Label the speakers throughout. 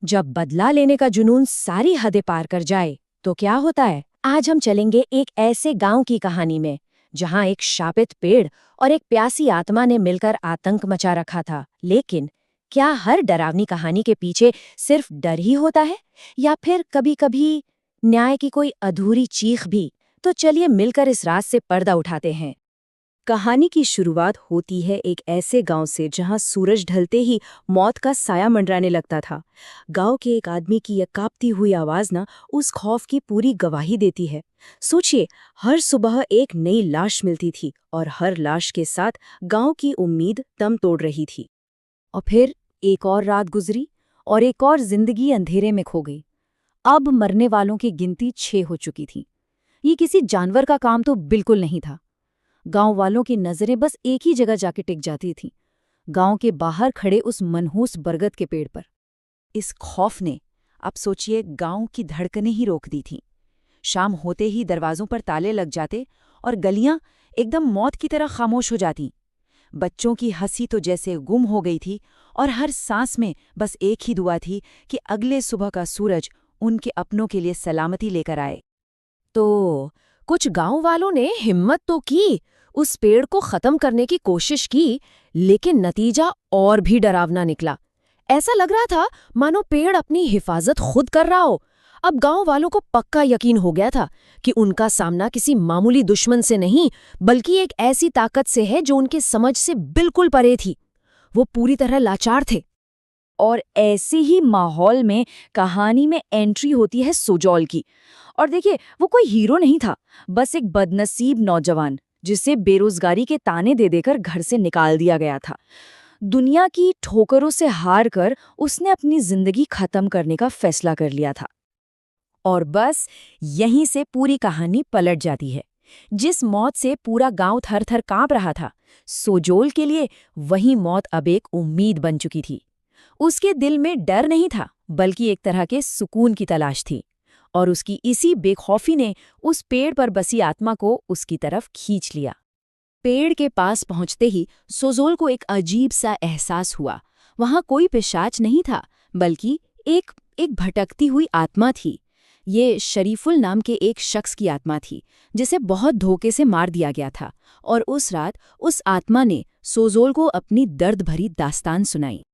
Speaker 1: जब बदला लेने का जुनून सारी हदें पार कर जाए तो क्या होता है। आज हम चलेंगे एक ऐसे गांव की कहानी में जहां एक शापित पेड़ और एक प्यासी आत्मा ने मिलकर आतंक मचा रखा था। लेकिन क्या हर डरावनी कहानी के पीछे सिर्फ डर ही होता है, या फिर कभी-कभी न्याय की कोई अधूरी चीख भी? तो चलिए मिलकर इस राज से पर्दा उठाते हैं। कहानी की शुरुआत होती है एक ऐसे गांव से जहां सूरज ढलते ही मौत का साया मंडराने लगता था। गांव के एक आदमी की यह कांपती हुई आवाज ना उस खौफ की पूरी गवाही देती है। सोचिए, हर सुबह एक नई लाश मिलती थी और हर लाश के साथ गांव की उम्मीद दम तोड़ रही थी। और फिर एक और रात गुजरी और एक और जिंदगी अंधेरे में खो गई। अब मरने वालों की गिनती 6 हो चुकी थी। ये किसी जानवर का काम तो बिल्कुल नहीं था। गांव वालों की नजरें बस एक ही जगह जाके टिक जाती थीं, गांव के बाहर खड़े उस मनहूस बरगद के पेड़ पर। इस खौफ ने, आप सोचिए, गांव की धड़कनें ही रोक दी थीं। शाम होते ही दरवाजों पर ताले लग जाते और गलियां एकदम मौत की तरह खामोश हो जाती। बच्चों की हंसी तो जैसे गुम हो गई थी और हर सांस में बस एक ही दुआ थी कि अगले सुबह का सूरज उनके अपनों के लिए सलामती लेकर आए। तो कुछ गांव वालों ने हिम्मत तो की, उस पेड़ को खत्म करने की कोशिश की, लेकिन नतीजा और भी डरावना निकला। ऐसा लग रहा था मानो पेड़ अपनी हिफाजत खुद कर रहा हो। अब गांव वालों को पक्का यकीन हो गया था कि उनका सामना किसी मामूली दुश्मन से नहीं, बल्कि एक ऐसी ताकत से है जो उनके समझ से बिल्कुल परे थी। वो पूरी तरह लाचार थे। और ऐसे ही माहौल में कहानी में एंट्री होती है सुजौल की। और देखिए, वो कोई हीरो नहीं था, बस एक बदनसीब नौजवान जिसे बेरोजगारी के ताने दे देकर घर से निकाल दिया गया था। दुनिया की ठोकरों से हार कर उसने अपनी जिंदगी खत्म करने का फैसला कर लिया था। और बस यहीं से पूरी कहानी पलट जाती है। जिस मौत से पूरा गांव थर-थर कांप रहा था, सोजोल के लिए वही मौत अब एक उम्मीद बन चुकी थी। उसके दिल में डर नहीं था, बल्कि एक तरह के सुकून की तलाश थी। और उसकी इसी बेखौफी ने उस पेड़ पर बसी आत्मा को उसकी तरफ खींच लिया। पेड़ के पास पहुंचते ही सोजोल को एक अजीब सा एहसास हुआ। वहां कोई पिशाच नहीं था, बल्कि एक भटकती हुई आत्मा थी। ये शरीफुल नाम के एक शख्स की आत्मा थी, जिसे बहुत धोखे से मार दिया गया था। और उस रात उस आत्मा ने सोजोल को अपनी दर्द भरी दास्तान सुनाई।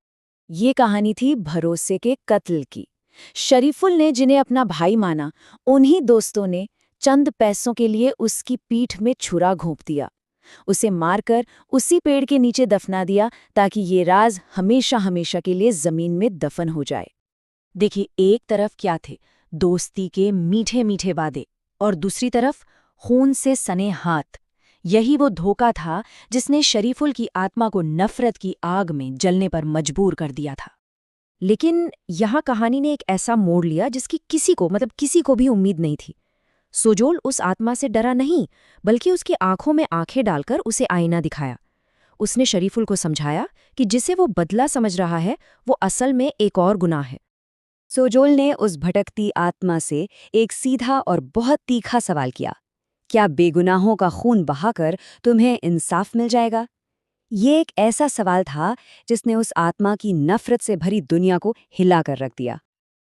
Speaker 1: ये कहानी थी भरोसे के कत्ल की। शरीफुल ने जिन्हें अपना भाई माना, उन्हीं दोस्तों ने चंद पैसों के लिए उसकी पीठ में छुरा घोंप दिया। उसे मारकर उसी पेड़ के नीचे दफना दिया ताकि ये राज हमेशा हमेशा के लिए जमीन में दफन हो जाए। देखिए, एक तरफ क्या थे दोस्ती के मीठे मीठे वादे, और दूसरी तरफ खून से सने हाथ। यही वो धोखा था जिसने शरीफुल की आत्मा को नफरत की आग में जलने पर मजबूर कर दिया था। लेकिन यहाँ कहानी ने एक ऐसा मोड़ लिया जिसकी किसी को भी उम्मीद नहीं थी। सोजोल उस आत्मा से डरा नहीं, बल्कि उसकी आंखों में आंखें डालकर उसे आईना दिखाया। उसने शरीफुल को समझाया कि जिसे वो बदला समझ रहा है, वो असल में एक और गुनाह है। सोजोल ने उस भटकती आत्मा से एक सीधा और बहुत तीखा सवाल किया, क्या बेगुनाहों का खून बहाकर तुम्हें इंसाफ मिल जाएगा? ये एक ऐसा सवाल था जिसने उस आत्मा की नफरत से भरी दुनिया को हिलाकर रख दिया।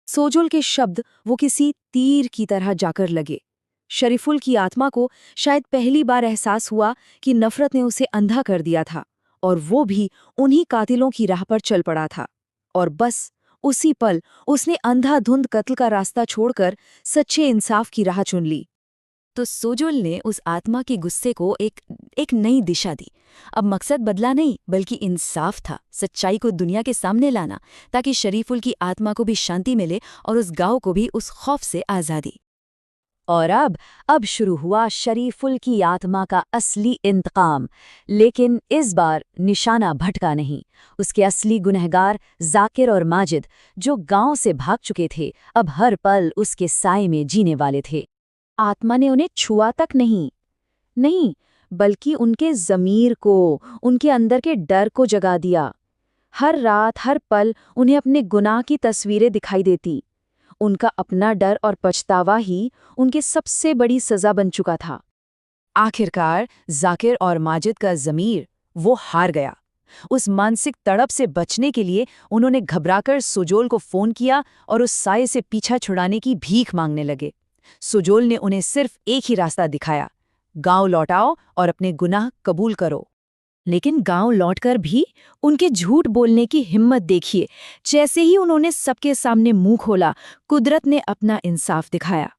Speaker 1: सोजोल के शब्द वो किसी तीर की तरह जाकर लगे। शरीफुल की आत्मा को शायद पहली बार एहसास हुआ कि नफरत ने उसे अंधा कर दिया था, और वो भी उन्हीं कातिलों की राह पर चल पड़ा था। और बस उसी पल उसने अंधाधुंध कत्ल का रास्ता छोड़कर सच्चे इंसाफ की राह चुन ली। तो सोजोल ने उस आत्मा के गुस्से को एक नई दिशा दी। अब मकसद बदला नहीं, बल्कि इंसाफ था, सच्चाई को दुनिया के सामने लाना, ताकि शरीफुल की आत्मा को भी शांति मिले और उस गांव को भी उस खौफ से आज़ादी। और अब शुरू हुआ शरीफुल की आत्मा का असली इंतकाम। लेकिन इस बार निशाना भटका नहीं। उसके असली गुनहगार जाकिर और माजिद, जो गांव से भाग चुके थे, अब हर पल उसके साए में जीने वाले थे। आत्मा ने उन्हें छुआ तक नहीं, बल्कि उनके ज़मीर को, उनके अंदर के डर को जगा दिया। हर रात, हर पल उन्हें अपने गुनाह की तस्वीरें दिखाई देती। उनका अपना डर और पछतावा ही उनकी सबसे बड़ी सज़ा बन चुका था। आखिरकार जाकिर और माजिद का ज़मीर वो हार गया।
Speaker 2: उस मानसिक तड़प से बचने के लिए उन्होंने घबराकर सुजोल को फोन किया और उस साये से पीछा छुड़ाने की भीख मांगने लगे। सुजोल ने उन्हें सिर्फ एक ही रास्ता दिखाया, गांव लौटाओ और अपने गुनाह कबूल करो।
Speaker 1: लेकिन गांव लौटकर भी उनके झूठ बोलने की हिम्मत देखिए। जैसे ही उन्होंने सबके सामने मुंह खोला, कुदरत ने अपना इंसाफ दिखाया।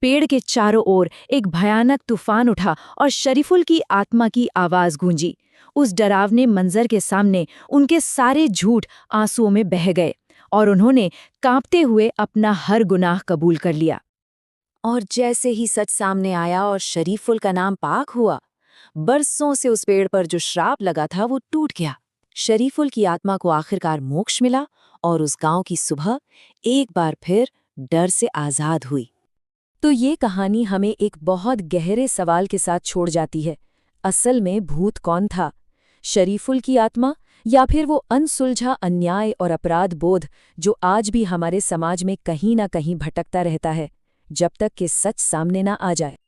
Speaker 1: पेड़ के चारों ओर एक भयानक तूफान उठा और शरीफुल की आत्मा की आवाज गूंजी। उस डरावने मंजर के सामने उनके सारे झूठ आंसुओं में बह गए और उन्होंने कांपते हुए अपना हर गुनाह कबूल कर लिया। और जैसे ही सच सामने आया और शरीफुल का नाम पाक हुआ, बरसों से उस पेड़ पर जो श्राप लगा था वो टूट गया। शरीफुल की आत्मा को आखिरकार मोक्ष मिला और उस गांव की सुबह एक बार फिर डर से आजाद हुई। तो ये कहानी हमें एक बहुत गहरे सवाल के साथ छोड़ जाती है। असल में भूत कौन था? शरीफुल की आत्मा या फिर वो अनसुलझा अन्याय और अपराध बोध जो आज भी हमारे समाज में कहीं ना कहीं भटकता रहता है, जब तक कि सच सामने ना आ जाए।